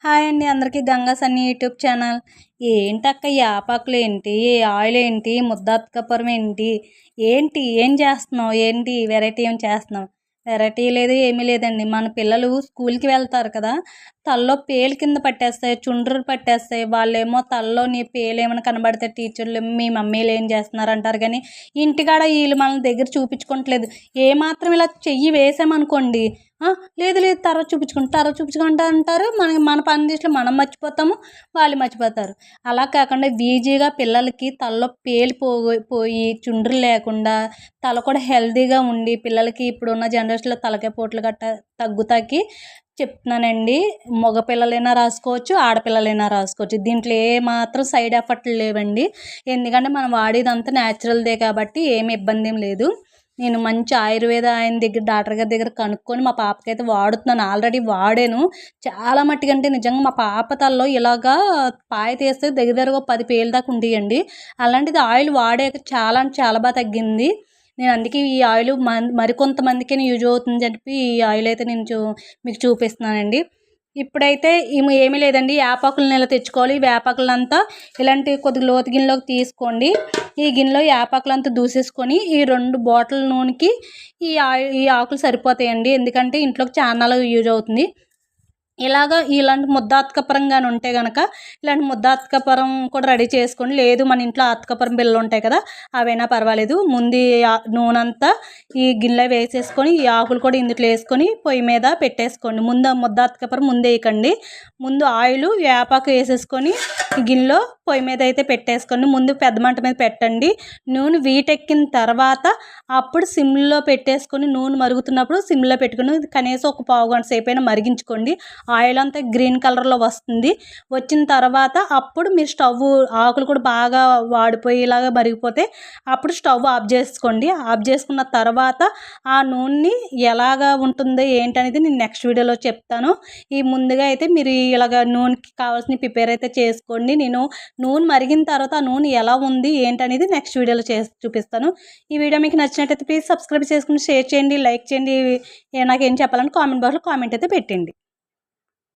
Hi అండి అందరికీ Ganga Sunny YouTube channel. ఏంటక్క యాపాకులు ఏంటి, ఆయిల్ ఏంటి, ముద్దాతకపురం ఏంటి, ఏం చేస్తున్నావు, ఏంటి వెరైటీ ఏం చేస్తున్నావు? వెరైటీ లేదు ఏమీ లేదండి. మన పిల్లలు స్కూల్కి వెళ్తారు కదా, తలలో పేలు కింద పట్టేస్తాయి, చుండ్రులు పట్టేస్తాయి. వాళ్ళేమో తలలో నీ పేలు ఏమైనా కనబడితే టీచర్లు మీ మమ్మీలు ఏం చేస్తున్నారు అంటారు, కానీ ఇంటికాడ వీళ్ళు మన దగ్గర చూపించుకోవట్లేదు. ఏమాత్రం ఇలా చెయ్యి వేసామనుకోండి, లేదు లేదు తర్వాత చూపించుకుంటా అంటారు. మన పని దిశలో మనం మర్చిపోతాము, వాళ్ళు మర్చిపోతారు. అలా కాకుండా ఈజీగా పిల్లలకి తలలో పేలి పోయి చుండ్రు లేకుండా తల కూడా హెల్తీగా ఉండి పిల్లలకి ఇప్పుడున్న జనరేషన్లో తలకాయ పోట్లు గట్ట తగ్గుతాకి చెప్తున్నానండి. మగ పిల్లలైనా రాసుకోవచ్చు, ఆడపిల్లలైనా రాసుకోవచ్చు. దీంట్లో ఏ మాత్రం సైడ్ ఎఫెక్ట్లు లేవండి. ఎందుకంటే మనం వాడేదంతా న్యాచురల్దే కాబట్టి ఏమి ఇబ్బంది ఏం లేదు. నేను మంచి ఆయుర్వేద ఆయన దగ్గర డాక్టర్ గారి దగ్గర కనుక్కొని మా పాపకైతే వాడుతున్నాను. ఆల్రెడీ వాడాను. చాలా మట్టుకంటే నిజంగా మా పాప తలలో ఇలాగా పాయ తీస్తే దగ్గర 10 పేలు దాకా ఉండేయండి. అలాంటిది ఆయిల్ వాడాక చాలా బాగా తగ్గింది. నేను అందుకే ఈ ఆయిల్ మరికొంతమందికైనా యూజ్ అవుతుందని చెప్పి ఈ ఆయిల్ అయితే నేను మీకు చూపిస్తున్నానండి. ఇప్పుడైతే ఏమీ లేదండి. వేపాకులను ఇలా తెచ్చుకోవాలి. వేపాకులంతా ఇలాంటి కొద్దిగా లోతు గిన్నెలోకి తీసుకోండి. ఈ గిన్నెలో వేపాకులంతా దూసేసుకొని ఈ 2 బాటిల్ నూనెకి ఈ ఆకులు సరిపోతాయండి. ఎందుకంటే ఇంట్లోకి చాలా యూజ్ అవుతుంది. ఇలాంటి ముద్ద అతకపరంగానే ఉంటే కనుక ఇలాంటి ముద్ద అతకపరం కూడా రెడీ చేసుకోండి. లేదు మన ఇంట్లో అతకపరం బిళ్ళలు ఉంటాయి కదా, అవైనా పర్వాలేదు. ముందు నూనె అంతా ఈ గిన్నెలో వేసేసుకొని ఈ ఆకులు కూడా ఇందులో వేసుకొని పొయ్యి మీద పెట్టేసుకోండి. ముందు ముద్ద అతకపరం ముందు వేయకండి. ముందు ఆయిల్ వేపాకు వేసేసుకొని ఈ గిన్నెలో పొయ్యి మీద అయితే పెట్టేసుకోండి. ముందు పెద్ద మంట మీద పెట్టండి. నూనె వీటెక్కిన తర్వాత అప్పుడు సిమ్లో పెట్టేసుకొని నూనె మరుగుతున్నప్పుడు సిమ్లో పెట్టుకుని కనీసం ఒక పావు గంట సేపు అయినా మరిగించుకోండి. ఆయిల్ అంతా గ్రీన్ కలర్లో వస్తుంది. వచ్చిన తర్వాత అప్పుడు మీరు స్టవ్ ఆకులు కూడా బాగా వాడిపోయేలాగా మరిగిపోతే అప్పుడు స్టవ్ ఆఫ్ చేసుకోండి. ఆఫ్ చేసుకున్న తర్వాత ఆ నూనెని ఎలాగా ఉంటుందో ఏంటనేది నేను నెక్స్ట్ వీడియోలో చెప్తాను. ముందుగా అయితే మీరు ఇలాగ నూనెకి కావాల్సిన ప్రిపేర్ అయితే చేసుకోండి. నేను నూనె మరిగిన తర్వాత ఆ నూనె ఎలా ఉంది ఏంటనేది నెక్స్ట్ వీడియోలో చూపిస్తాను. ఈ వీడియో మీకు నచ్చినట్టయితే ప్లీజ్ సబ్స్క్రైబ్ చేసుకుని షేర్ చేయండి, లైక్ చేయండి. నాకేం చెప్పాలని కామెంట్ బాక్స్లో కామెంట్ అయితే పెట్టండి.